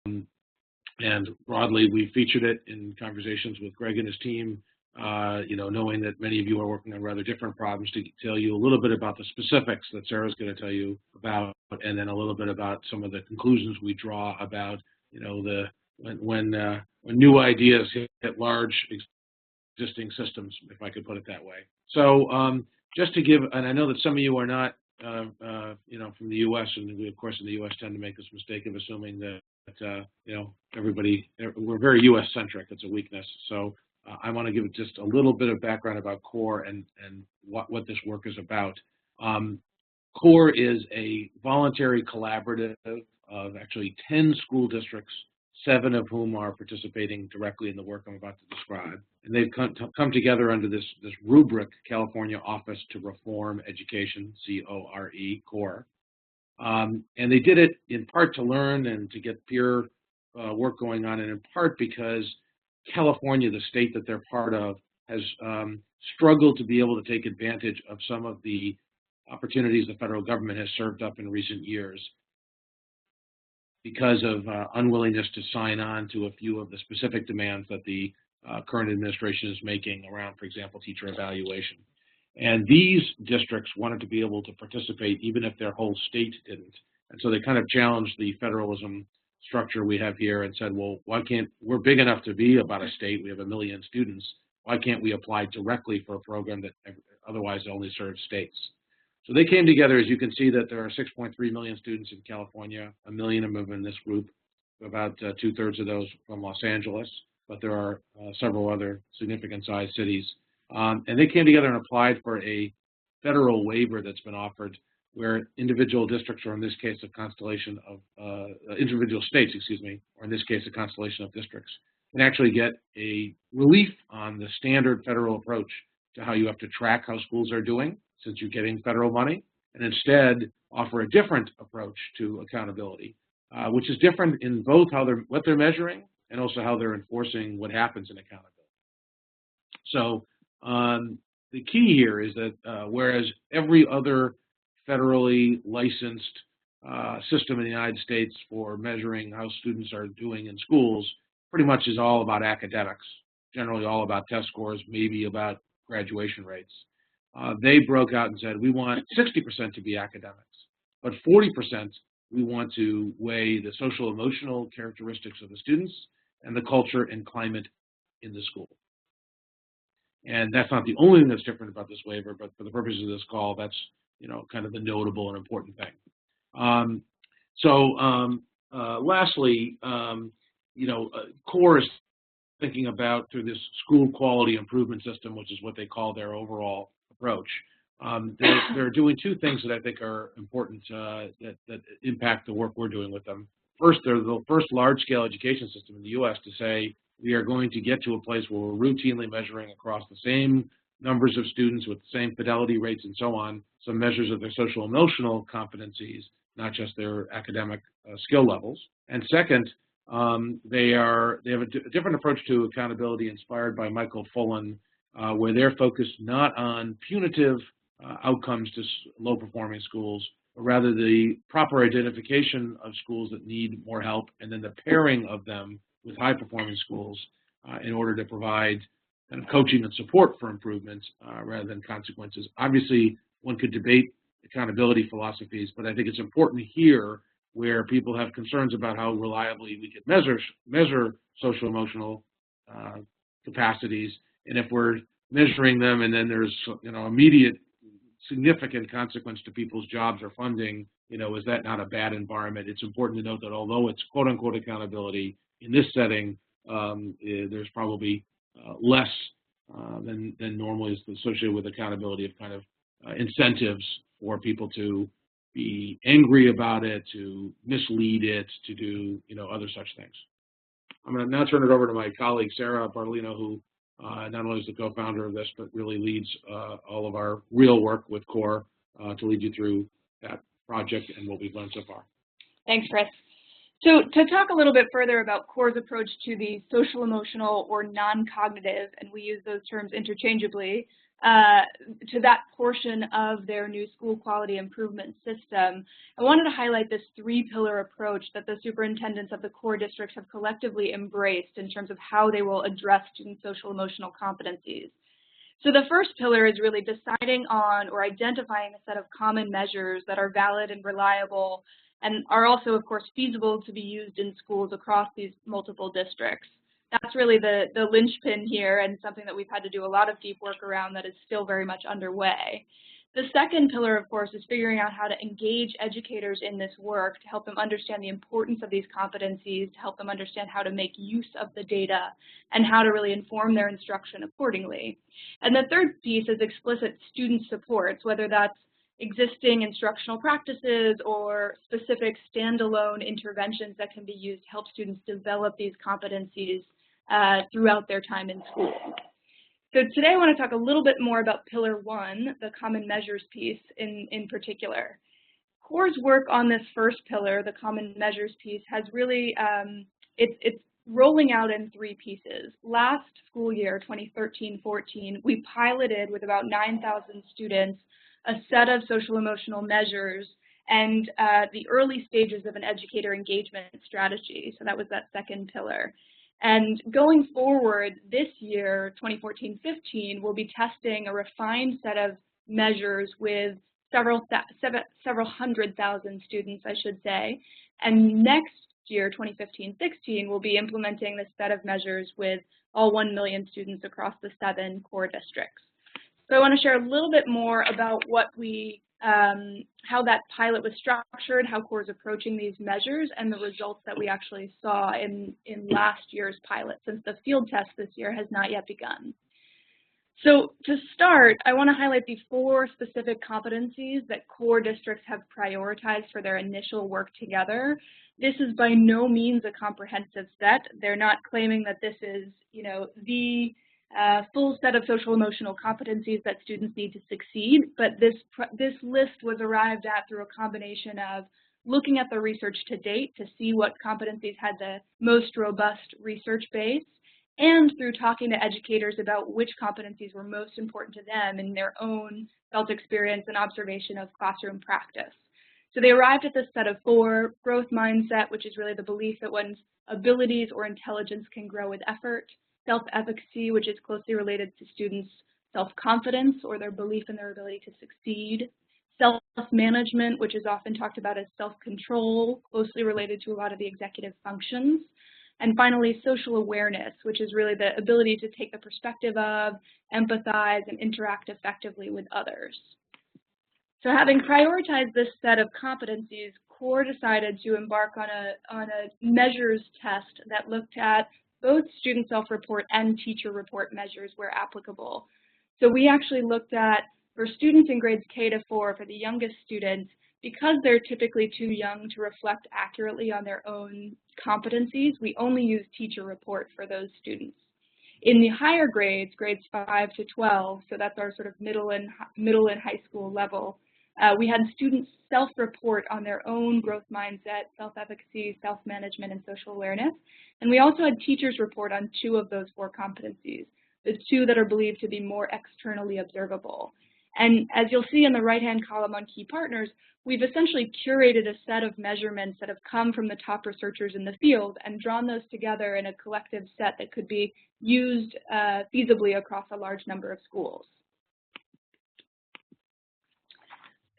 and broadly, we featured it in conversations with Greg and his team, knowing that many of you are working on rather different problems, to tell you a little bit about the specifics that Sarah's going to tell you about, and then a little bit about some of the conclusions we draw about, when new ideas hit large existing systems, if I could put it that way. So just to give, and I know that some of you are not, from the U.S., and we, of course, in the U.S. tend to make this mistake of assuming that, everybody, we're very U.S.-centric. It's a weakness. So I want to give just a little bit of background about CORE and what this work is about. CORE is a voluntary collaborative of actually 10 school districts, 7 of whom are participating directly in the work I'm about to describe. And they've come together under this rubric, California Office to Reform Education, C-O-R-E, CORE. And they did it in part to learn and to get peer work going on, and in part because California, the state that they're part of, has struggled to be able to take advantage of some of the opportunities the federal government has served up in recent years because of unwillingness to sign on to a few of the specific demands that the current administration is making around, for example, teacher evaluation. And these districts wanted to be able to participate even if their whole state didn't. And so they kind of challenged the federalism structure we have here and said, well, why can't, we're big enough to be about a state, we have 1 million students, why can't we apply directly for a program that otherwise only serves states? So they came together. As you can see, that there are 6.3 million students in California, 1 million of them in this group, about 2/3 of those from Los Angeles, but there are several other significant sized cities. And they came together and applied for a federal waiver that's been offered where individual districts, or in this case a constellation of individual states, excuse me, or in this case a constellation of districts, can actually get a relief on the standard federal approach to how you have to track how schools are doing since you're getting federal money, and instead offer a different approach to accountability, which is different in both what they're measuring and also how they're enforcing what happens in accountability. So the key here is that whereas every other federally licensed system in the United States for measuring how students are doing in schools pretty much is all about academics, generally all about test scores, maybe about graduation rates. They broke out and said, we want 60% to be academics, but 40% we want to weigh the social emotional characteristics of the students and the culture and climate in the school. And that's not the only thing that's different about this waiver, but for the purposes of this call, that's kind of the notable and important thing. Lastly, CORE is thinking about, through this school quality improvement system, which is what they call their overall approach. They're doing 2 things that I think are important that impact the work we're doing with them. First, they're the first large-scale education system in the U.S. to say we are going to get to a place where we're routinely measuring across the same numbers of students with the same fidelity rates and so on, some measures of their social emotional competencies, not just their academic skill levels. And second, they have a different approach to accountability inspired by Michael Fullen, where they're focused not on punitive outcomes to low-performing schools, but rather the proper identification of schools that need more help and then the pairing of them with high-performing schools in order to provide kind of coaching and support for improvements rather than consequences. Obviously, one could debate accountability philosophies, but I think it's important here where people have concerns about how reliably we could measure social emotional capacities, and if we're measuring them and then there's immediate significant consequence to people's jobs or funding, is that not a bad environment? It's important to note that although it's quote unquote accountability, in this setting there's probably less than normally is associated with accountability of kind of incentives for people to be angry about it, to mislead it, to do other such things. I'm going to now turn it over to my colleague Sara Bartolino, who not only is the co-founder of this, but really leads all of our real work with CORE to lead you through that project and what we've learned so far. Thanks, Chris. So to talk a little bit further about CORE's approach to the social emotional or non-cognitive, and we use those terms interchangeably, to that portion of their new school quality improvement system, I wanted to highlight this three-pillar approach that the superintendents of the core districts have collectively embraced in terms of how they will address student social emotional competencies. So the first pillar is really deciding on or identifying a set of common measures that are valid and reliable and are also, of course, feasible to be used in schools across these multiple districts. That's really the linchpin here and something that we've had to do a lot of deep work around that is still very much underway. The second pillar, of course, is figuring out how to engage educators in this work to help them understand the importance of these competencies, to help them understand how to make use of the data, and how to really inform their instruction accordingly. And the third piece is explicit student supports, whether that's existing instructional practices or specific standalone interventions that can be used to help students develop these competencies throughout their time in school. So today I want to talk a little bit more about Pillar 1, the common measures piece in particular. CORE's work on this first pillar, the common measures piece, has really, it's rolling out in three pieces. Last school year, 2013-14, we piloted with about 9,000 students a set of social emotional measures and the early stages of an educator engagement strategy. So that was that second pillar. And going forward this year, 2014-15, we'll be testing a refined set of measures with several hundred thousand students, I should say. And next year, 2015-16, we'll be implementing this set of measures with all 1 million students across the 7 core districts. So I want to share a little bit more about what how that pilot was structured, how CORE is approaching these measures, and the results that we actually saw in last year's pilot, since the field test this year has not yet begun. So to start, I want to highlight the 4 specific competencies that core districts have prioritized for their initial work together. This is by no means a comprehensive set. They're not claiming that this is, the full set of social emotional competencies that students need to succeed, but this list was arrived at through a combination of looking at the research to date to see what competencies had the most robust research base, and through talking to educators about which competencies were most important to them in their own felt experience and observation of classroom practice. So they arrived at this set of 4: growth mindset, which is really the belief that one's abilities or intelligence can grow with effort; self-efficacy, which is closely related to students' self-confidence or their belief in their ability to succeed; self-management, which is often talked about as self-control, closely related to a lot of the executive functions; and finally, social awareness, which is really the ability to take the perspective of, empathize, and interact effectively with others. So having prioritized this set of competencies, CORE decided to embark on a measures test that looked at both student self-report and teacher report measures where applicable. So we actually looked at, for students in grades K to 4, for the youngest students, because they're typically too young to reflect accurately on their own competencies, we only use teacher report for those students. In the higher grades, grades 5 to 12, so that's our sort of middle and high school level, we had students self-report on their own growth mindset, self-efficacy, self-management, and social awareness. And we also had teachers report on 2 of those 4 competencies, the 2 that are believed to be more externally observable. And as you'll see in the right-hand column on key partners, we've essentially curated a set of measurements that have come from the top researchers in the field and drawn those together in a collective set that could be used feasibly across a large number of schools.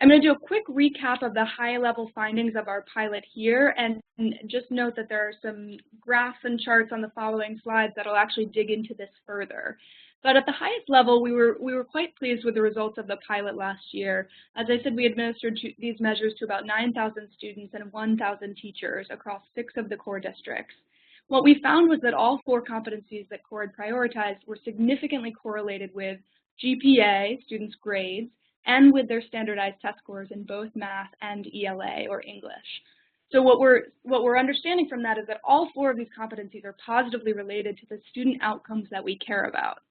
I'm going to do a quick recap of the high-level findings of our pilot here, and just note that there are some graphs and charts on the following slides that will actually dig into this further. But at the highest level, we were quite pleased with the results of the pilot last year. As I said, we administered these measures to about 9,000 students and 1,000 teachers across 6 of the core districts. What we found was that all 4 competencies that CORE had prioritized were significantly correlated with GPA, students' grades, and with their standardized test scores in both math and ELA or English. So what we're understanding from that is that all 4 of these competencies are positively related to the student outcomes that we care about.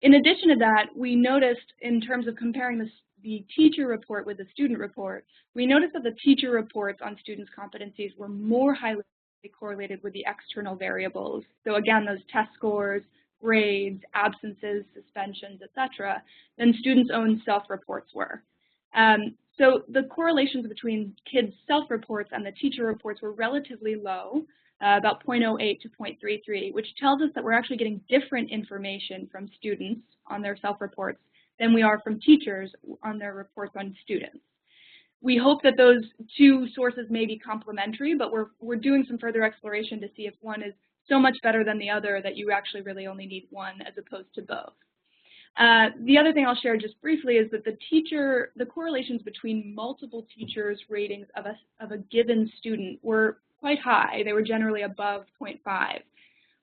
In addition to that, we noticed, in terms of comparing the teacher report with the student report, we noticed that the teacher reports on students' competencies were more highly correlated with the external variables. So again, those test scores, grades, absences, suspensions, etc., than students' own self-reports were. So the correlations between kids' self-reports and the teacher reports were relatively low, about 0.08 to 0.33, which tells us that we're actually getting different information from students on their self-reports than we are from teachers on their reports on students. We hope that those two sources may be complementary, but we're doing some further exploration to see if one is so much better than the other that you actually really only need one as opposed to both. The other thing I'll share just briefly is that the correlations between multiple teachers' ratings of a given student were quite high. They were generally above 0.5,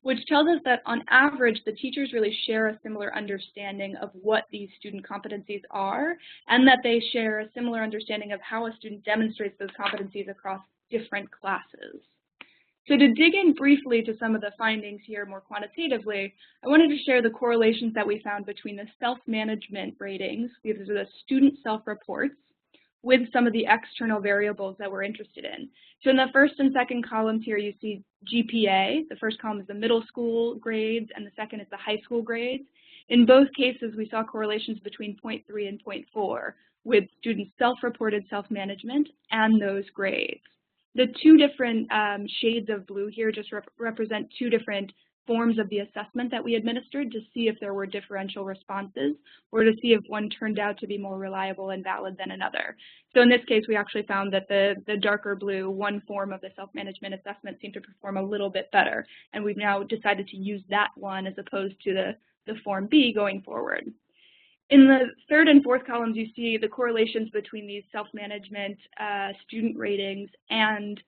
which tells us that on average, the teachers really share a similar understanding of what these student competencies are, and that they share a similar understanding of how a student demonstrates those competencies across different classes. So to dig in briefly to some of the findings here more quantitatively, I wanted to share the correlations that we found between the self-management ratings, these are the student self-reports, with some of the external variables that we're interested in. So in the first and second columns here, you see GPA. The first column is the middle school grades, and the second is the high school grades. In both cases, we saw correlations between 0.3 and 0.4 with students' self-reported self-management and those grades. The two different shades of blue here just represent two different forms of the assessment that we administered to see if there were differential responses or to see if one turned out to be more reliable and valid than another. So in this case, we actually found that the darker blue, one form of the self-management assessment seemed to perform a little bit better, and we've now decided to use that one as opposed to the form B going forward. In the third and fourth columns, you see the correlations between these self-management student ratings and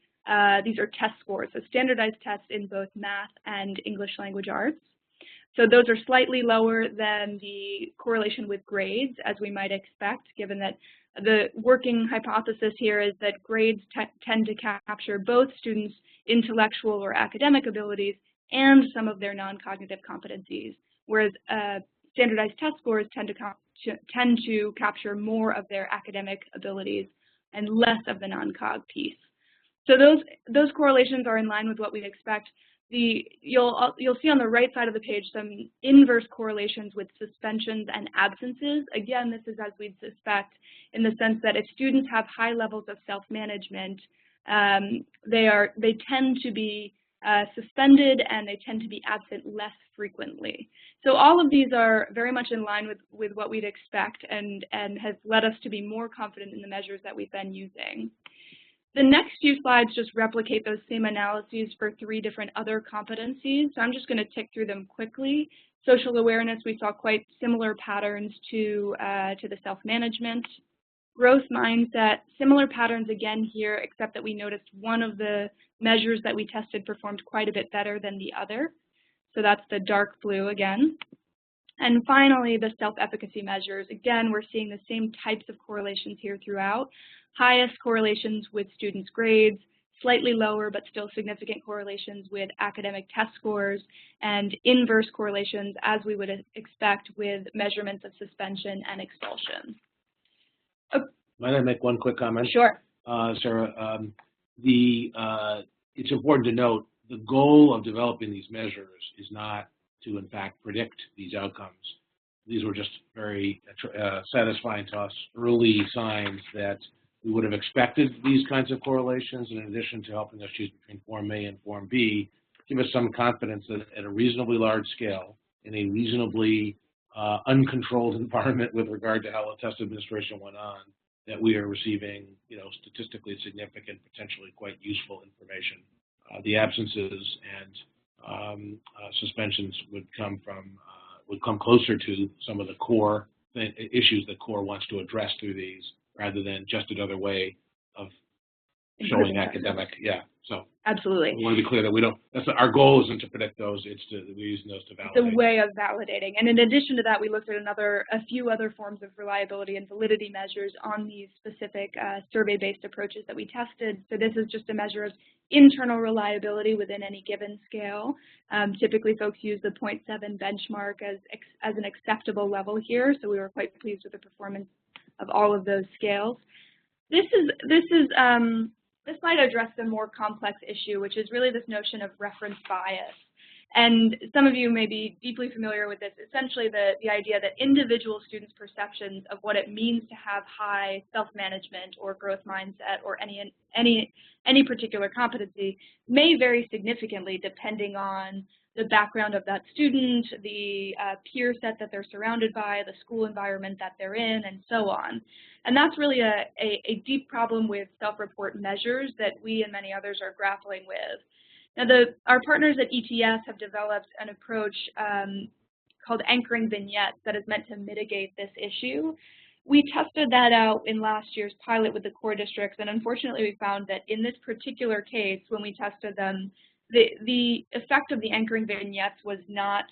these are test scores, so standardized tests in both math and English language arts. So those are slightly lower than the correlation with grades, as we might expect, given that the working hypothesis here is that grades tend to capture both students' intellectual or academic abilities and some of their non-cognitive competencies, whereas standardized test scores tend to capture more of their academic abilities and less of the non-cog piece. So those correlations are in line with what we'd expect. You'll see on the right side of the page some inverse correlations with suspensions and absences. Again, this is as we'd suspect in the sense that if students have high levels of self-management, they tend to be suspended and they tend to be absent less frequently. So all of these are very much in line with what we'd expect and has led us to be more confident in the measures that we've been using. The next few slides just replicate those same analyses for three different other competencies. So I'm just going to tick through them quickly. Social awareness, we saw quite similar patterns to the self-management. Growth mindset, similar patterns again here, except that we noticed one of the measures that we tested performed quite a bit better than the other. So that's the dark blue again. And finally, the self-efficacy measures. Again, we're seeing the same types of correlations here throughout. Highest correlations with students' grades, slightly lower but still significant correlations with academic test scores, and inverse correlations, as we would expect, with measurements of suspension and expulsion. Might I make one quick comment? Sure. Sarah, it's important to note the goal of developing these measures is not to, in fact, predict these outcomes. These were just very satisfying to us early signs that we would have expected these kinds of correlations, in addition to helping us choose between Form A and Form B, give us some confidence that at a reasonably large scale, in a reasonably uncontrolled environment with regard to how the test administration went on, that we are receiving, statistically significant, potentially quite useful information. The absences and suspensions would come closer to some of the core issues that CORE wants to address through these, rather than just another way of showing academic. Yeah. So absolutely. I want to be clear that our goal isn't to predict those. We're using those to validate. It's a way of validating. And in addition to that, we looked at a few other forms of reliability and validity measures on these specific survey-based approaches that we tested. So this is just a measure of internal reliability within any given scale. Typically, folks use the 0.7 benchmark as an acceptable level here. So we were quite pleased with the performance of all of those scales. This slide addressed a more complex issue, which is really this notion of reference bias. And some of you may be deeply familiar with this. Essentially, the idea that individual students' perceptions of what it means to have high self-management or growth mindset or any particular competency may vary significantly depending on the background of that student, the peer set that they're surrounded by, the school environment that they're in, and so on. And that's really a deep problem with self-report measures that we and many others are grappling with. Now, our partners at ETS have developed an approach called anchoring vignettes that is meant to mitigate this issue. We tested that out in last year's pilot with the core districts, and unfortunately we found that in this particular case, when we tested them, the effect of the anchoring vignettes was not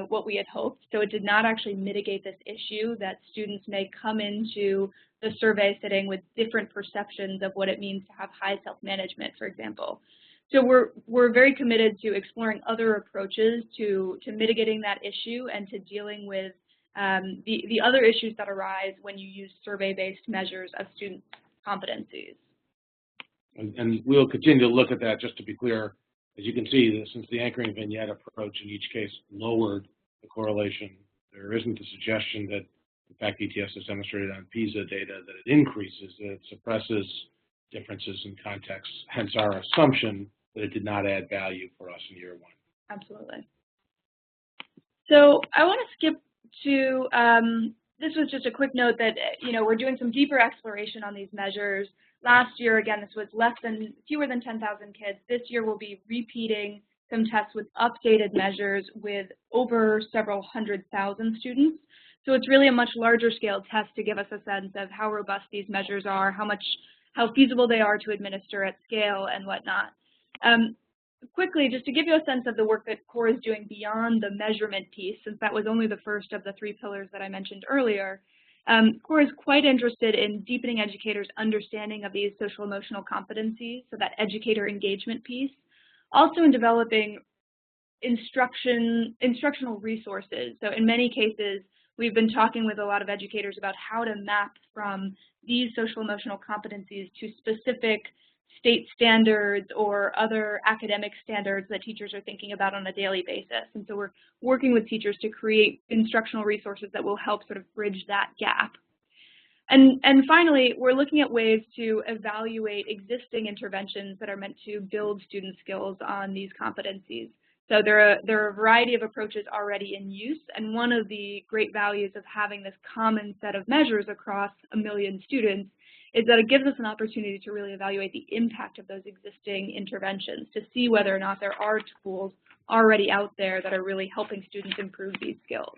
what we had hoped. So it did not actually mitigate this issue that students may come into the survey sitting with different perceptions of what it means to have high self-management, for example. So we're very committed to exploring other approaches to mitigating that issue and to dealing with the other issues that arise when you use survey-based measures of student competencies. And we'll continue to look at that, just to be clear. As you can see, since the anchoring vignette approach in each case lowered the correlation, there isn't a suggestion that, in fact, ETS has demonstrated on PISA data that it increases, that it suppresses differences in context, hence our assumption that it did not add value for us in year one. Absolutely. So I want to skip to, this was just a quick note that, we're doing some deeper exploration on these measures. Last year, again, this was fewer than 10,000 kids. This year we'll be repeating some tests with updated measures with over several 100,000 students. So it's really a much larger scale test to give us a sense of how robust these measures are, how feasible they are to administer at scale and whatnot. Quickly, just to give you a sense of the work that CORE is doing beyond the measurement piece, since that was only the first of the 3 pillars that I mentioned earlier, CORE is quite interested in deepening educators' understanding of these social emotional competencies, so that educator engagement piece, also in developing instructional resources. So in many cases, we've been talking with a lot of educators about how to map from these social emotional competencies to specific state standards or other academic standards that teachers are thinking about on a daily basis. And so we're working with teachers to create instructional resources that will help sort of bridge that gap. And finally, we're looking at ways to evaluate existing interventions that are meant to build student skills on these competencies. So there are a variety of approaches already in use, and one of the great values of having this common set of measures across 1 million students is that it gives us an opportunity to really evaluate the impact of those existing interventions, to see whether or not there are tools already out there that are really helping students improve these skills.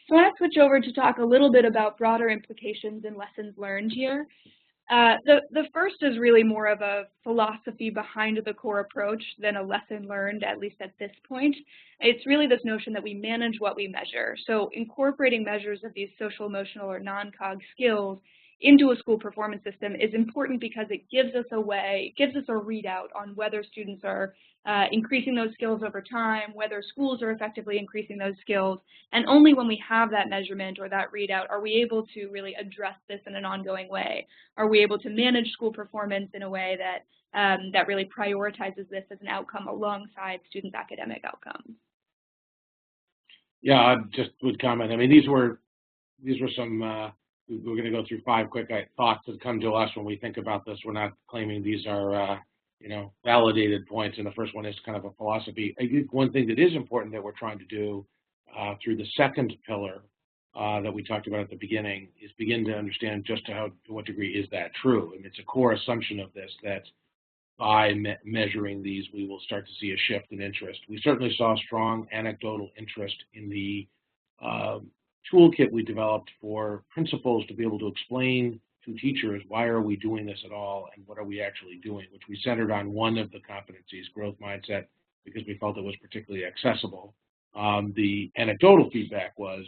So I want to switch over to talk a little bit about broader implications and lessons learned here. The first is really more of a philosophy behind the core approach than a lesson learned, at least at this point. It's really this notion that we manage what we measure. So incorporating measures of these social, emotional, or non-cog skills into a school performance system is important because it gives us a readout on whether students are increasing those skills over time, whether schools are effectively increasing those skills, and only when we have that measurement or that readout are we able to really address this in an ongoing way. Are we able to manage school performance in a way that that really prioritizes this as an outcome alongside students' academic outcomes? Yeah, I just would comment. I mean, these were some. We're going to go through 5 quick thoughts that come to us when we think about this. We're not claiming these are, validated points, and the first one is kind of a philosophy. I think one thing that is important that we're trying to do through the second pillar that we talked about at the beginning is begin to understand just to what degree is that true. And it's a core assumption of this that by measuring these, we will start to see a shift in interest. We certainly saw strong anecdotal interest in the toolkit we developed for principals to be able to explain to teachers why are we doing this at all and what are we actually doing, which we centered on one of the competencies, growth mindset, because we felt it was particularly accessible. The anecdotal feedback was,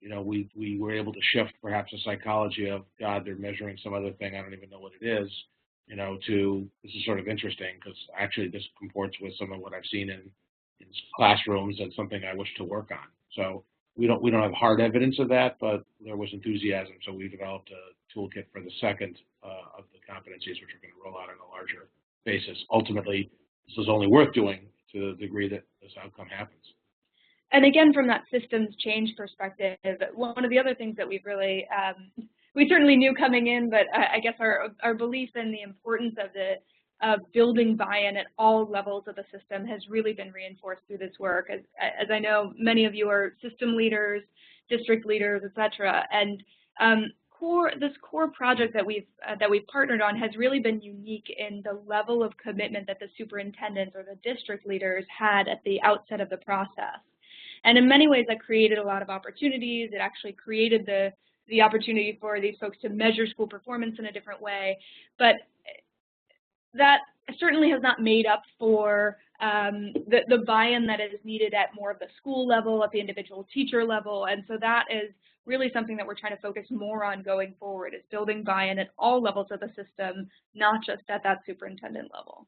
we were able to shift perhaps a psychology of, God, they're measuring some other thing, I don't even know what it is, to this is sort of interesting because actually this comports with some of what I've seen in classrooms and something I wish to work on. So we don't have hard evidence of that, but there was enthusiasm. So we developed a toolkit for the second of the competencies, which we're going to roll out on a larger basis. Ultimately, this is only worth doing to the degree that this outcome happens. And again, from that systems change perspective, one of the other things that we've really, we certainly knew coming in, but I guess our belief in the importance of building buy-in at all levels of the system has really been reinforced through this work. As I know, many of you are system leaders, district leaders, et cetera, and this core project that we've partnered on has really been unique in the level of commitment that the superintendents or the district leaders had at the outset of the process. And in many ways, that created a lot of opportunities. It actually created the opportunity for these folks to measure school performance in a different way. But that certainly has not made up for the buy-in that is needed at more of the school level, at the individual teacher level. And so that is really something that we're trying to focus more on going forward, is building buy-in at all levels of the system, not just at that superintendent level.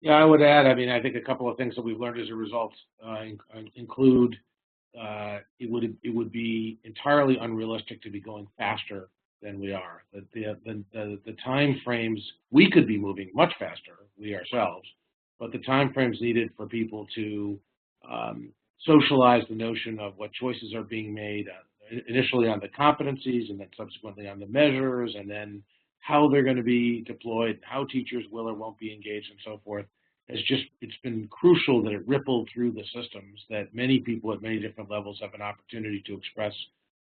Yeah, I would add, I mean, I think a couple of things that we've learned as a result include it would be entirely unrealistic to be going faster than we are. The time frames, we could be moving much faster, we ourselves, but the time frames needed for people to socialize the notion of what choices are being made, initially on the competencies and then subsequently on the measures, and then how they're going to be deployed, how teachers will or won't be engaged and so forth, it's been crucial that it rippled through the systems, that many people at many different levels have an opportunity to express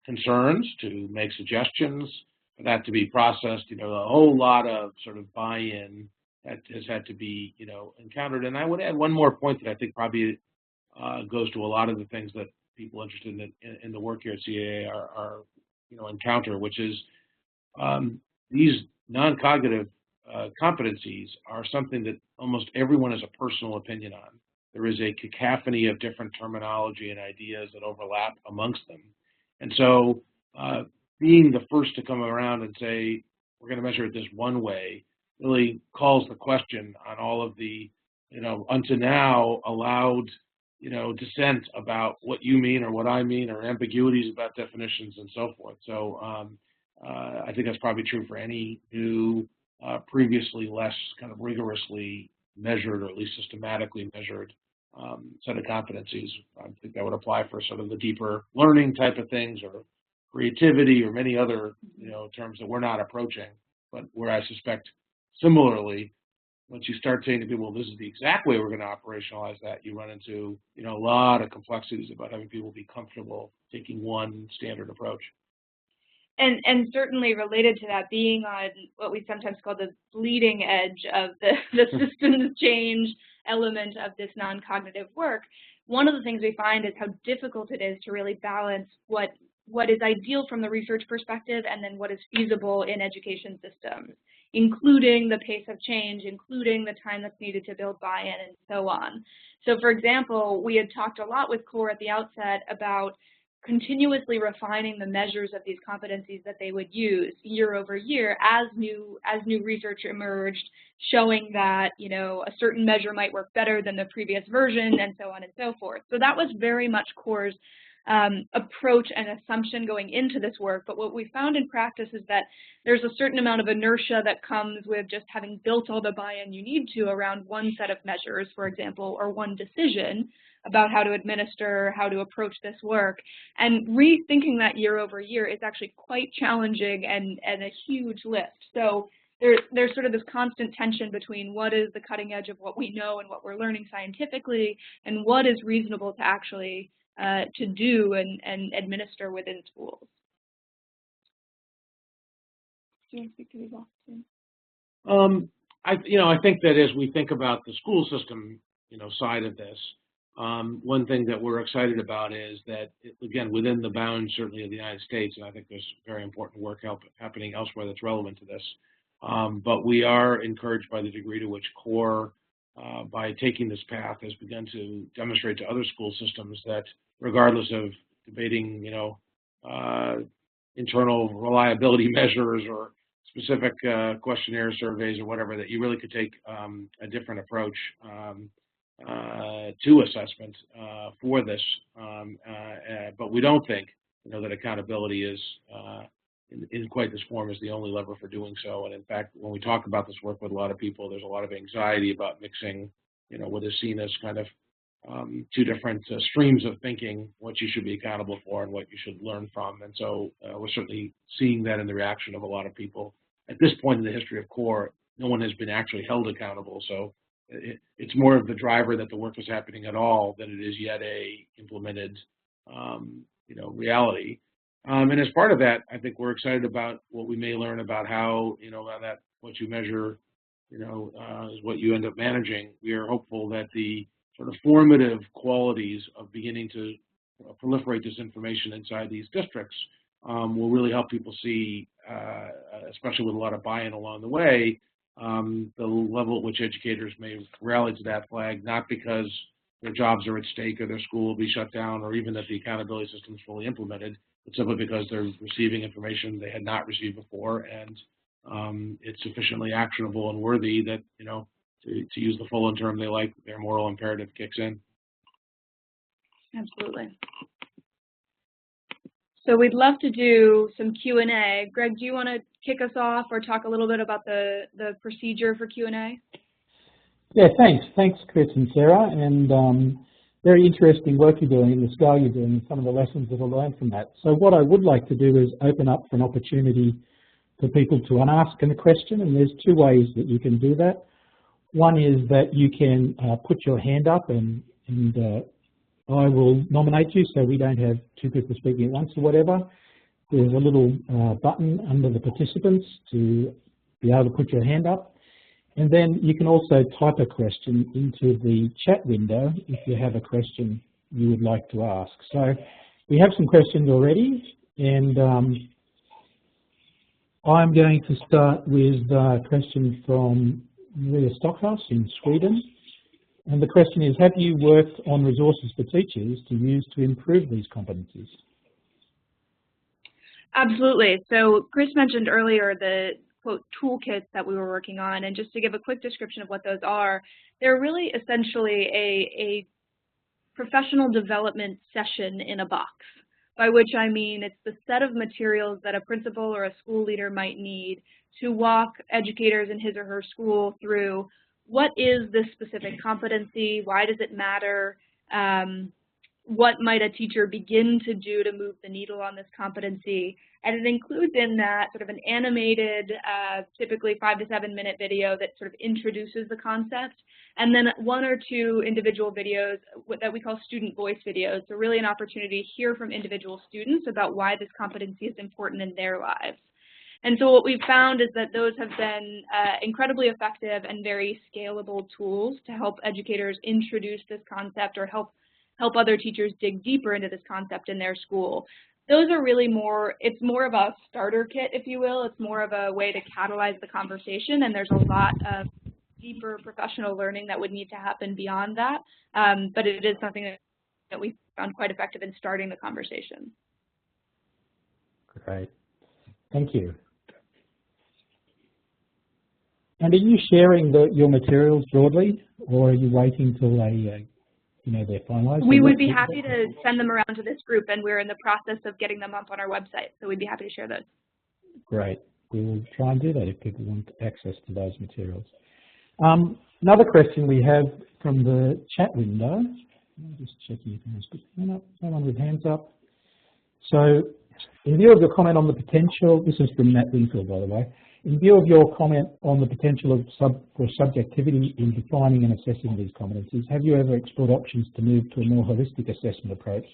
concerns, to make suggestions, for that to be processed, a whole lot of sort of buy-in that has had to be, encountered. And I would add one more point that I think probably goes to a lot of the things that people interested in the work here at CAA are encounter, which is these non-cognitive competencies are something that almost everyone has a personal opinion on. There is a cacophony of different terminology and ideas that overlap amongst them. And so being the first to come around and say, we're going to measure it this one way, really calls the question on all of the, unto now allowed, dissent about what you mean or what I mean, or ambiguities about definitions and so forth. So I think that's probably true for any new, previously less kind of rigorously measured, or at least systematically measured set of competencies. I think that would apply for sort of the deeper learning type of things, or creativity, or many other terms that we're not approaching, but where I suspect similarly, once you start saying to people, well, this is the exact way we're going to operationalize that, you run into a lot of complexities about having people be comfortable taking one standard approach. And certainly related to that, being on what we sometimes call the bleeding edge of the systems change element of this non-cognitive work, one of the things we find is how difficult it is to really balance what is ideal from the research perspective and then what is feasible in education systems, including the pace of change, including the time that's needed to build buy-in, and so on. So for example, we had talked a lot with CORE at the outset about continuously refining the measures of these competencies that they would use year over year as new research emerged, showing that a certain measure might work better than the previous version, and so on and so forth. So that was very much CORE's approach and assumption going into this work. But what we found in practice is that there's a certain amount of inertia that comes with just having built all the buy-in you need to around one set of measures, for example, or one decision about how to administer, how to approach this work. And rethinking that year over year is actually quite challenging and a huge lift. So there's sort of this constant tension between what is the cutting edge of what we know and what we're learning scientifically, and what is reasonable to actually to do and administer within schools. Do you want to speak to these last two? I think that as we think about the school system, side of this, one thing that we're excited about is that, again, within the bounds certainly of the United States, and I think there's very important work happening elsewhere that's relevant to this, but we are encouraged by the degree to which CORE, by taking this path, has begun to demonstrate to other school systems that regardless of debating, internal reliability measures or specific questionnaire surveys or whatever, that you really could take a different approach to assessment for this. But we don't think, that accountability is in quite this form is the only lever for doing so. And in fact, when we talk about this work with a lot of people, there's a lot of anxiety about mixing what is seen as kind of two different streams of thinking, what you should be accountable for and what you should learn from. And so we're certainly seeing that in the reaction of a lot of people. At this point in the history of CORE, no one has been actually held accountable. So it's more of the driver that the work is happening at all than it is yet a implemented, reality. And as part of that, I think we're excited about what we may learn about how, that what you measure, is what you end up managing. We are hopeful that the sort of formative qualities of beginning to proliferate this information inside these districts will really help people see, especially with a lot of buy-in along the way, the level at which educators may rally to that flag, not because their jobs are at stake or their school will be shut down or even that the accountability system is fully implemented, but simply because they're receiving information they had not received before, and it's sufficiently actionable and worthy that, to use the full term they like, their moral imperative kicks in. Absolutely. So we'd love to do some Q&A. Greg, do you want to kick us off or talk a little bit about the procedure for Q&A? Yeah, thanks. Thanks, Chris and Sarah. And very interesting work you're doing and the scale you're doing and some of the lessons that I learned from that. So what I would like to do is open up for an opportunity for people to ask a question, and there's two ways that you can do that. One is that you can put your hand up and I will nominate you so we don't have two people speaking at once or whatever. There's a little button under the participants to be able to put your hand up. And then you can also type a question into the chat window if you have a question you would like to ask. So we have some questions already, and I'm going to start with a question from Maria Stockhouse in Sweden. And the question is, have you worked on resources for teachers to use to improve these competencies? Absolutely. So Chris mentioned earlier the, quote, toolkits that we were working on. And just to give a quick description of what those are, they're really essentially a professional development session in a box, by which I mean it's the set of materials that a principal or a school leader might need to walk educators in his or her school through what is this specific competency, why does it matter, what might a teacher begin to do to move the needle on this competency. And it includes in that sort of an animated, typically 5 to 7 minute video that sort of introduces the concept, and then 1 or 2 individual videos that we call student voice videos. So really an opportunity to hear from individual students about why this competency is important in their lives. And so what we've found is that those have been incredibly effective and very scalable tools to help educators introduce this concept or help other teachers dig deeper into this concept in their school. Those are really it's more of a starter kit, if you will. It's more of a way to catalyze the conversation, and there's a lot of deeper professional learning that would need to happen beyond that. But it is something that we found quite effective in starting the conversation. Great. Thank you. And are you sharing your materials broadly, or are you waiting till they're finalized? We would be happy to send them around to this group, and we're in the process of getting them up on our website, so we'd be happy to share those. Great. We will try and do that if people want access to those materials. Another question we have from the chat window. I'm just checking if anyone's put their hand up. No one with hands up. So, in view of your comment on the potential, this is from Matt Wingfield, by the way. In view of your comment on the potential for subjectivity in defining and assessing these competencies, have you ever explored options to move to a more holistic assessment approach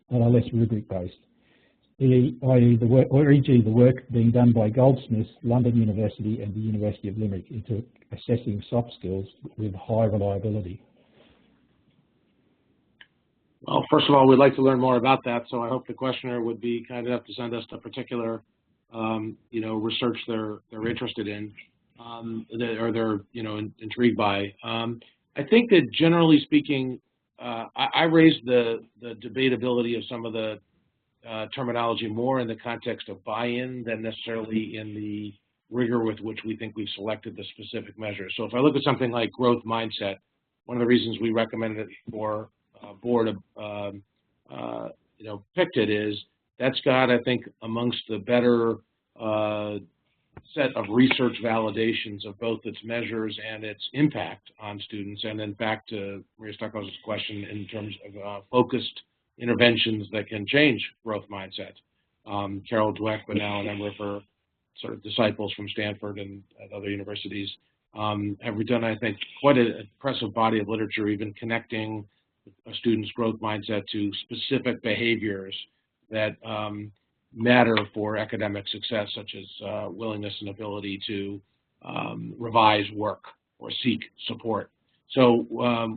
that are less rubric-based, e.g. the work being done by Goldsmiths, London University and the University of Limerick into assessing soft skills with high reliability? Well, first of all, we'd like to learn more about that, so I hope the questioner would be kind enough to send us the particular research they're interested in, or they're intrigued by. I think that generally speaking, I raised the debatability of some of the terminology more in the context of buy-in than necessarily in the rigor with which we think we've selected the specific measure. So if I look at something like growth mindset, one of the reasons we recommended it for board picked it is that's got, I think, amongst the better set of research validations of both its measures and its impact on students. And then back to Maria Stockhaus's question in terms of focused interventions that can change growth mindset. Carol Dweck, but now a number of her sort of disciples from Stanford and at other universities have done, I think, quite an impressive body of literature, even connecting a student's growth mindset to specific behaviors that matter for academic success, such as willingness and ability to revise work or seek support. So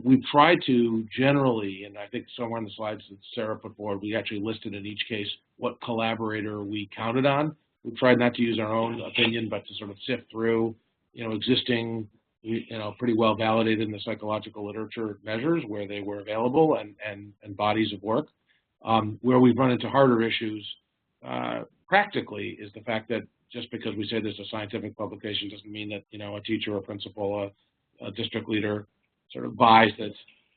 we've tried to generally, and I think somewhere in the slides that Sarah put forward, we actually listed in each case what collaborator we counted on. We've tried not to use our own opinion, but to sort of sift through, existing, pretty well validated in the psychological literature measures where they were available and bodies of work. Where we've run into harder issues practically is the fact that just because we say there's a scientific publication doesn't mean that, a teacher, a principal, a district leader sort of buys that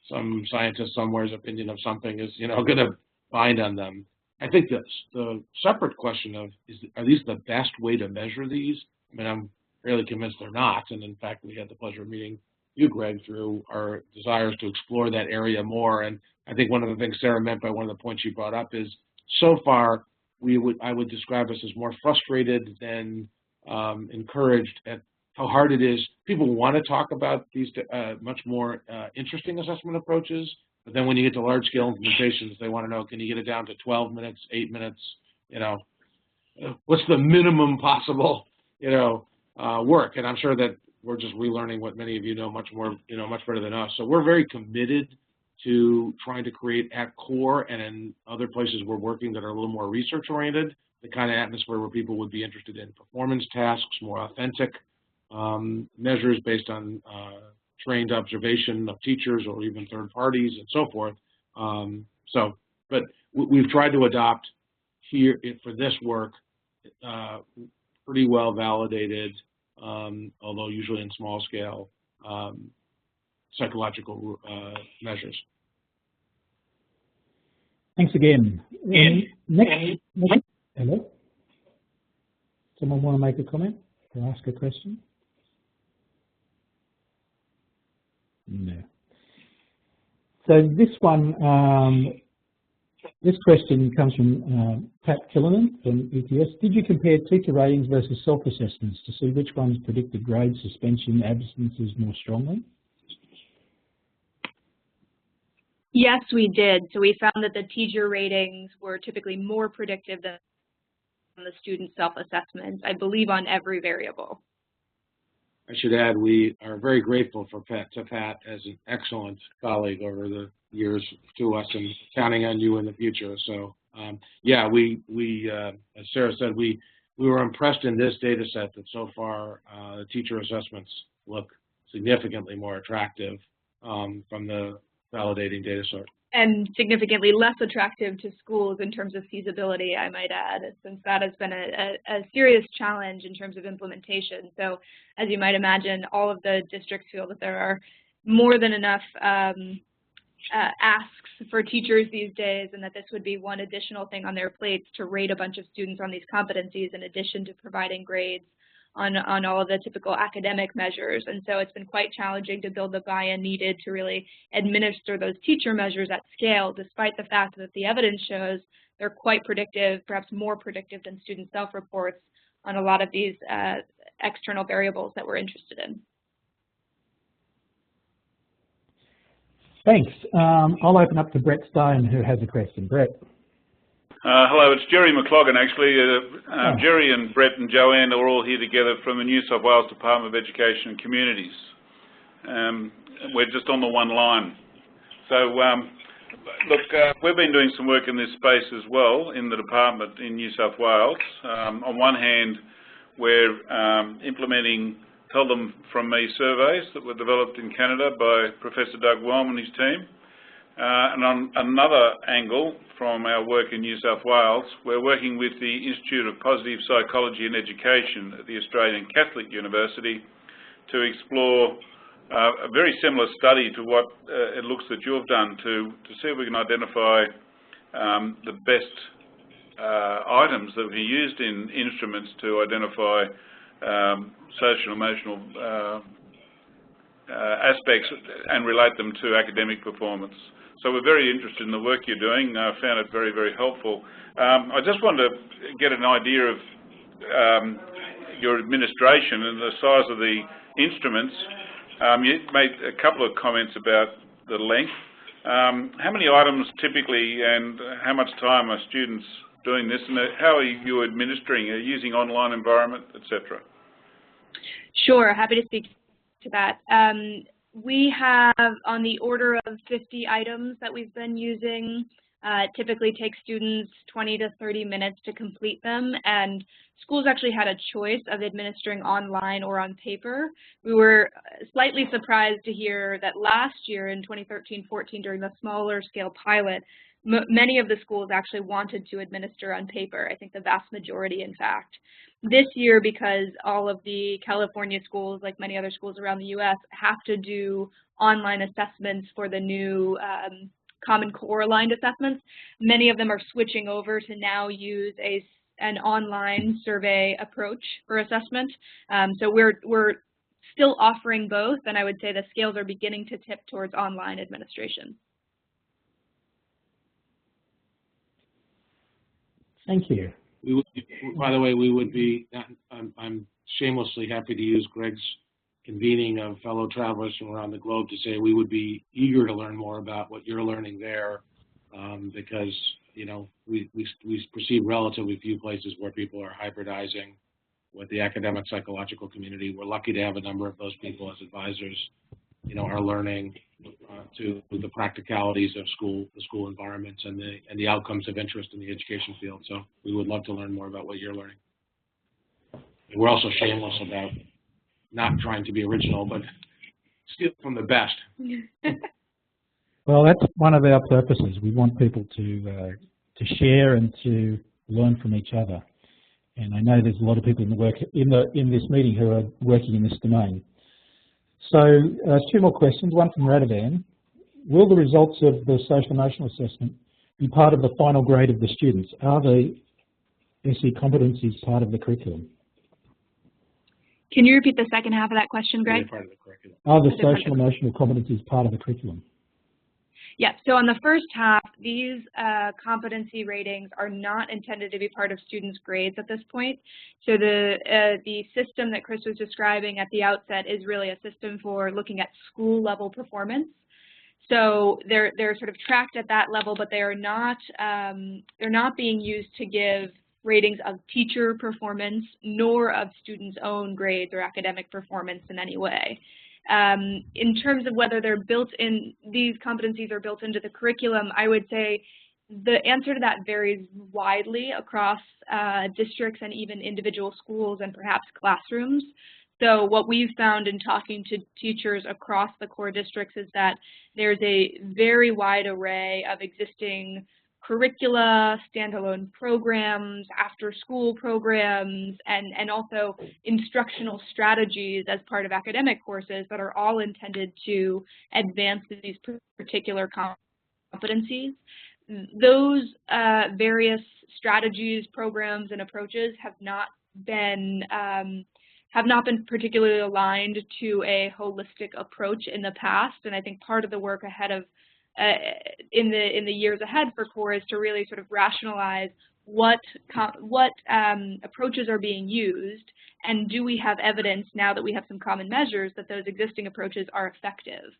some scientist somewhere's opinion of something is, going to bind on them. I think that the separate question of, are these the best way to measure these? I mean, I'm fairly convinced they're not. And in fact, we had the pleasure of meeting you, Greg, through our desires to explore that area more. And I think one of the things Sarah meant by one of the points you brought up is, so far, I would describe us as more frustrated than encouraged at how hard it is. People want to talk about these much more interesting assessment approaches, but then when you get to large-scale implementations, they want to know, can you get it down to 12 minutes, 8 minutes, what's the minimum possible, work? And I'm sure that we're just relearning what many of you know much more, much better than us. So we're very committed to trying to create at core and in other places we're working that are a little more research-oriented, the kind of atmosphere where people would be interested in performance tasks, more authentic measures based on trained observation of teachers or even third parties and so forth. But we've tried to adopt here for this work pretty well validated, although usually in small scale, psychological measures. Thanks again. Next, hello? Someone want to make a comment or ask a question? No. So this one, this question comes from Pat Killinan from ETS. Did you compare teacher ratings versus self-assessments to see which ones predicted grade suspension absences more strongly? Yes, we did. So we found that the teacher ratings were typically more predictive than the student self-assessments, I believe on every variable. I should add, we are very grateful to Pat as an excellent colleague over the years to us and counting on you in the future. So yeah, as Sarah said, we were impressed in this data set that so far the teacher assessments look significantly more attractive from the validating data set. And significantly less attractive to schools in terms of feasibility, I might add, since that has been a serious challenge in terms of implementation. So as you might imagine, all of the districts feel that there are more than enough asks for teachers these days, and that this would be one additional thing on their plates to rate a bunch of students on these competencies in addition to providing grades on all of the typical academic measures. And so it's been quite challenging to build the buy-in needed to really administer those teacher measures at scale, despite the fact that the evidence shows they're quite predictive, perhaps more predictive than student self-reports on a lot of these external variables that we're interested in. Thanks. I'll open up to Brett Stone, who has a question. Brett. Hello, it's Jerry McLaughlin, actually. Jerry and Brett and Joanne are all here together from the New South Wales Department of Education and Communities. We're just on the one line. So, look, we've been doing some work in this space as well in the department in New South Wales. On one hand, we're implementing Tell Them From Me surveys that were developed in Canada by Professor Doug Whelm and his team. And on another angle from our work in New South Wales, we're working with the Institute of Positive Psychology and Education at the Australian Catholic University to explore a very similar study to what it looks that you've done to see if we can identify the best items that we used in instruments to identify social and emotional aspects and relate them to academic performance. So we're very interested in the work you're doing. I found it very, very helpful. I just wanted to get an idea of your administration and the size of the instruments. You made a couple of comments about the length. How many items typically, and how much time are students doing this, and how are you administering? Are you using online environment, etc.? Sure, happy to speak to that. We have on the order of 50 items that we've been using. It typically takes students 20 to 30 minutes to complete them, and schools actually had a choice of administering online or on paper. We were slightly surprised to hear that last year in 2013-14 during the smaller scale pilot, many of the schools actually wanted to administer on paper. I think the vast majority, in fact. This year, because all of the California schools, like many other schools around the U.S., have to do online assessments for the new Common Core aligned assessments, many of them are switching over to now use an online survey approach for assessment. So we're still offering both, and I would say the scales are beginning to tip towards online administration. Thank you. By the way, we would be, I'm shamelessly happy to use Greg's convening of fellow travelers from around the globe to say we would be eager to learn more about what you're learning there, because, you know, we perceive relatively few places where people are hybridizing with the academic psychological community. We're lucky to have a number of those people as advisors, you know, are learning to the practicalities of the school environments and the outcomes of interest in the education field. So we would love to learn more about what you're learning. And we're also shameless about not trying to be original, but steal from the best. Well, that's one of our purposes. We want people to share and to learn from each other. And I know there's a lot of people in this meeting who are working in this domain. So two more questions, one from Radovan. Will the results of the social emotional assessment be part of the final grade of the students? Are the SE competencies part of the curriculum? Can you repeat the second half of that question, Greg? Part of the curriculum. Are the social emotional competencies part of the curriculum? Yeah, so on the first half, these competency ratings are not intended to be part of students' grades at this point. So the system that Chris was describing at the outset is really a system for looking at school-level performance. So they're sort of tracked at that level, but they're not being used to give ratings of teacher performance, nor of students' own grades or academic performance in any way. In terms of whether they're built in, these competencies are built into the curriculum, I would say the answer to that varies widely across districts and even individual schools and perhaps classrooms. So what we've found in talking to teachers across the core districts is that there's a very wide array of existing curricula, standalone programs, after-school programs, and also instructional strategies as part of academic courses that are all intended to advance these particular competencies. Those various strategies, programs, and approaches have not been particularly aligned to a holistic approach in the past, and I think part of the work ahead of in the years ahead for CORE is to really sort of rationalize what approaches are being used, and do we have evidence now that we have some common measures that those existing approaches are effective.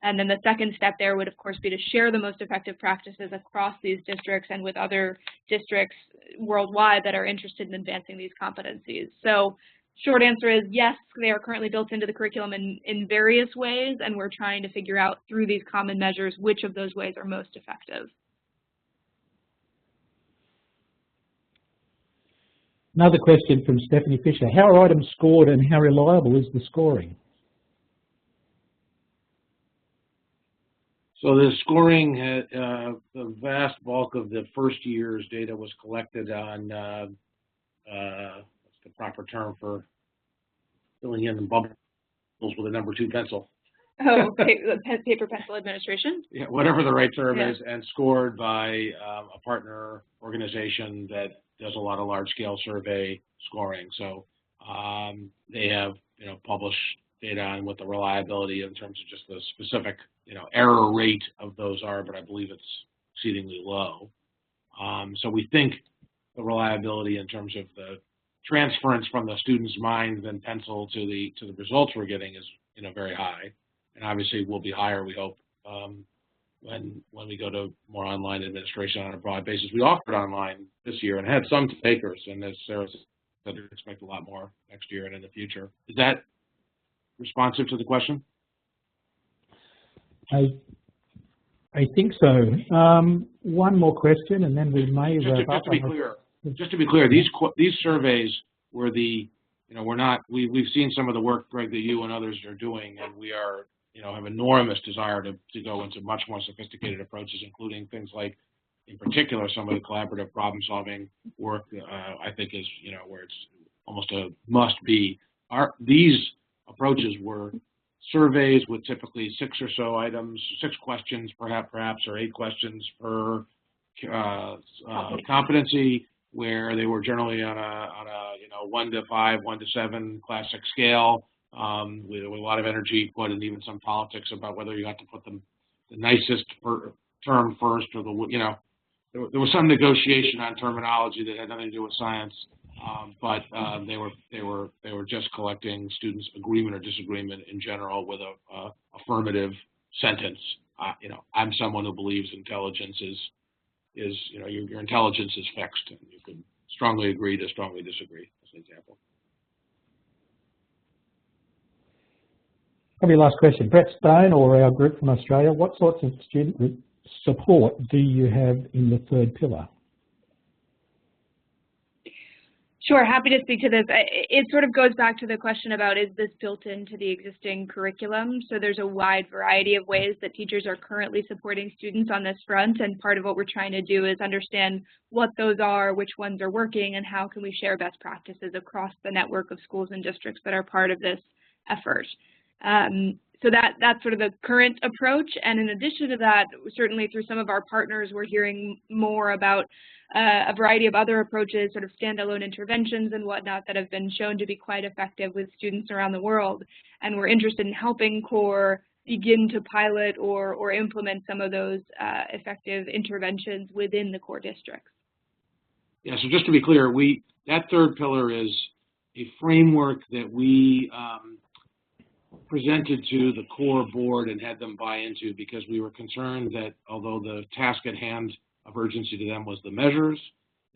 And then the second step there would, of course, be to share the most effective practices across these districts and with other districts worldwide that are interested in advancing these competencies. So short answer is yes, they are currently built into the curriculum in various ways, and we're trying to figure out through these common measures which of those ways are most effective. Another question from Stephanie Fisher. How are items scored and how reliable is the scoring? So the scoring, the vast bulk of the first year's data was collected on, what's the proper term for filling in the bubbles with a number 2 pencil? Oh, paper pencil administration? Yeah, whatever the right term is, and scored by a partner organization that does a lot of large-scale survey scoring. So They have, published data on what the reliability in terms of just the specific, error rate of those are, but I believe it's exceedingly low. So we think the reliability in terms of the transference from the student's mind and pencil to the results we're getting is, very high, and obviously will be higher, we hope, when we go to more online administration on a broad basis. We offered online this year and had some takers, and as Sarah said, we expect a lot more next year and in the future. Is that responsive to the question? I think so. One more question, and then we may wrap up. Just to be clear, these surveys were we've seen some of the work, Greg, that you and others are doing, and we are, have enormous desire to go into much more sophisticated approaches, including things like, in particular, some of the collaborative problem-solving work. I think is, where it's almost a must-be. These approaches were surveys with typically 6 or so items, 6 questions perhaps, or 8 questions per competency, where they were generally on a 1 to 5, 1 to 7 classic scale, with a lot of energy put and even some politics about whether you got to put the nicest term first, or there was some negotiation on terminology that had nothing to do with science, but they were just collecting students' agreement or disagreement in general with a affirmative sentence. I'm someone who believes intelligence is your intelligence is fixed, and you can strongly agree to strongly disagree, as an example. Probably last question. Brett Stone, or our group from Australia, what sorts of student support do you have in the 3rd pillar? Sure, happy to speak to this. It sort of goes back to the question about, is this built into the existing curriculum? So there's a wide variety of ways that teachers are currently supporting students on this front, and part of what we're trying to do is understand what those are, which ones are working, and how can we share best practices across the network of schools and districts that are part of this effort. So that's sort of the current approach, and in addition to that, certainly through some of our partners, we're hearing more about a variety of other approaches, sort of standalone interventions and whatnot, that have been shown to be quite effective with students around the world. And we're interested in helping CORE begin to pilot or implement some of those effective interventions within the CORE districts. Yeah, so just to be clear, that 3rd pillar is a framework that we presented to the CORE board and had them buy into, because we were concerned that although the task at hand of urgency to them was the measures,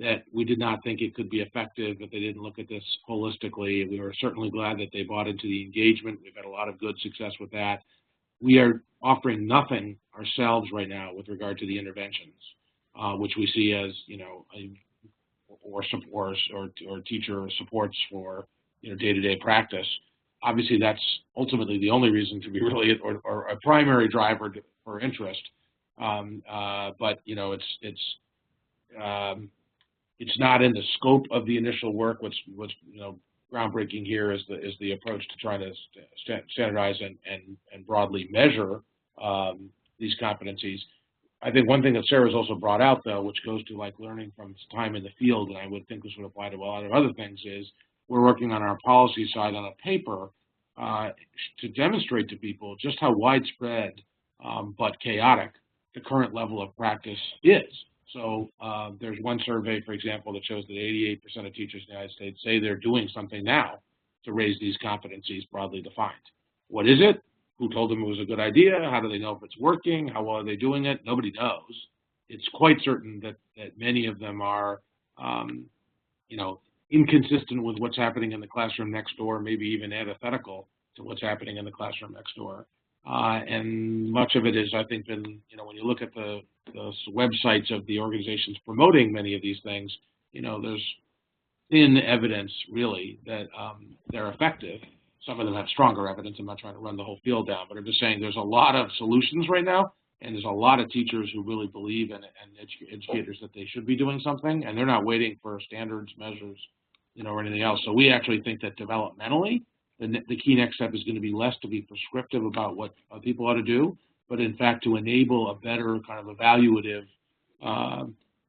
that we did not think it could be effective if they didn't look at this holistically. We were certainly glad that they bought into the engagement. We've had a lot of good success with that. We are offering nothing ourselves right now with regard to the interventions, which we see as, or teacher supports for, day-to-day practice. Obviously, that's ultimately the only reason to be really, or a primary driver for interest. But it's not in the scope of the initial work. What's groundbreaking here is the approach to try to standardize and broadly measure these competencies. I think one thing that Sarah's also brought out, though, which goes to like learning from time in the field, and I would think this would apply to a lot of other things, is we're working on our policy side on a paper to demonstrate to people just how widespread but chaotic the current level of practice is. So there's one survey, for example, that shows that 88% of teachers in the United States say they're doing something now to raise these competencies broadly defined. What is it? Who told them it was a good idea? How do they know if it's working? How well are they doing it? Nobody knows. It's quite certain that many of them are, inconsistent with what's happening in the classroom next door, maybe even antithetical to what's happening in the classroom next door. And much of it is, I think, been, when you look at the websites of the organizations promoting many of these things, there's thin evidence, really, that they're effective. Some of them have stronger evidence. I'm not trying to run the whole field down, but I'm just saying there's a lot of solutions right now, and there's a lot of teachers who really believe in it, and educators that they should be doing something, and they're not waiting for standards, measures, or anything else. So we actually think that developmentally, the key next step is going to be less to be prescriptive about what people ought to do, but in fact to enable a better kind of evaluative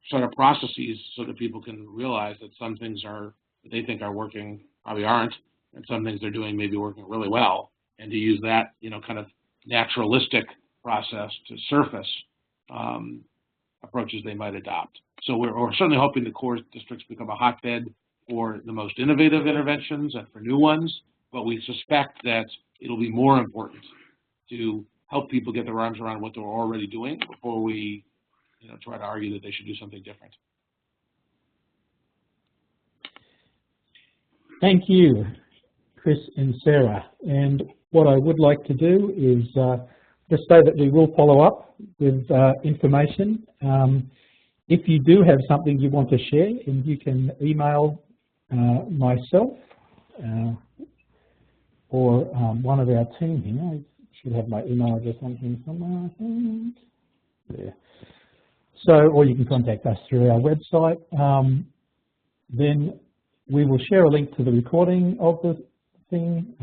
sort of processes so that people can realize that some things that they think are working probably aren't, and some things they're doing may be working really well, and to use that, kind of naturalistic process to surface approaches they might adopt. So we're certainly hoping the core districts become a hotbed for the most innovative interventions and for new ones, but we suspect that it'll be more important to help people get their arms around what they're already doing before we try to argue that they should do something different. Thank you, Chris and Sarah. And what I would like to do is just say that we will follow up with information. If you do have something you want to share, and you can email myself or one of our team here. I should have my email address on here somewhere, I think. There. So, or you can contact us through our website. Then we will share a link to the recording of the thing.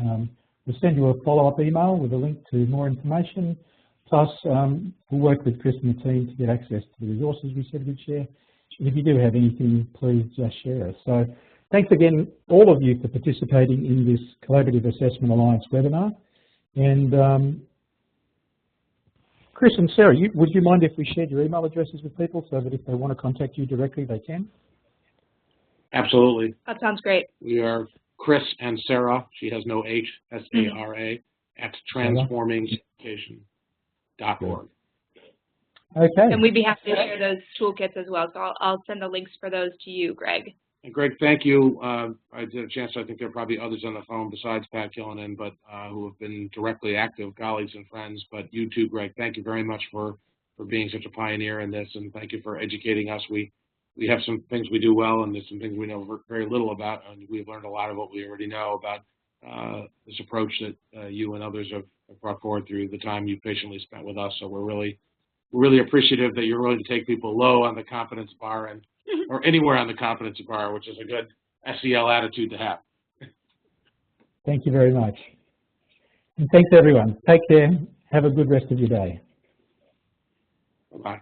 We'll send you a follow-up email with a link to more information. Plus, we'll work with Chris and the team to get access to the resources we said we'd share. And if you do have anything, please just share it. So thanks again, all of you, for participating in this Collaborative Assessment Alliance webinar. And Chris and Sarah, would you mind if we shared your email addresses with people so that if they want to contact you directly, they can? Absolutely. That sounds great. We are Chris and Sara, she has no H, S-A-R-A, at transformingeducation.org. Okay. And we'd be happy to share those toolkits as well. So I'll send the links for those to you, Greg. And Greg, thank you. I did a chance, I think there are probably others on the phone besides Pat Killinan, but who have been directly active, colleagues and friends. But you too, Greg, thank you very much for being such a pioneer in this, and thank you for educating us. We have some things we do well, and there's some things we know very little about, and we've learned a lot of what we already know about this approach that you and others have brought forward through the time you patiently spent with us. So we're really appreciative that you're willing to take people low on the competence bar and or anywhere on the competency bar, which is a good SEL attitude to have. Thank you very much. And thanks, everyone. Take care. Have a good rest of your day. Bye-bye.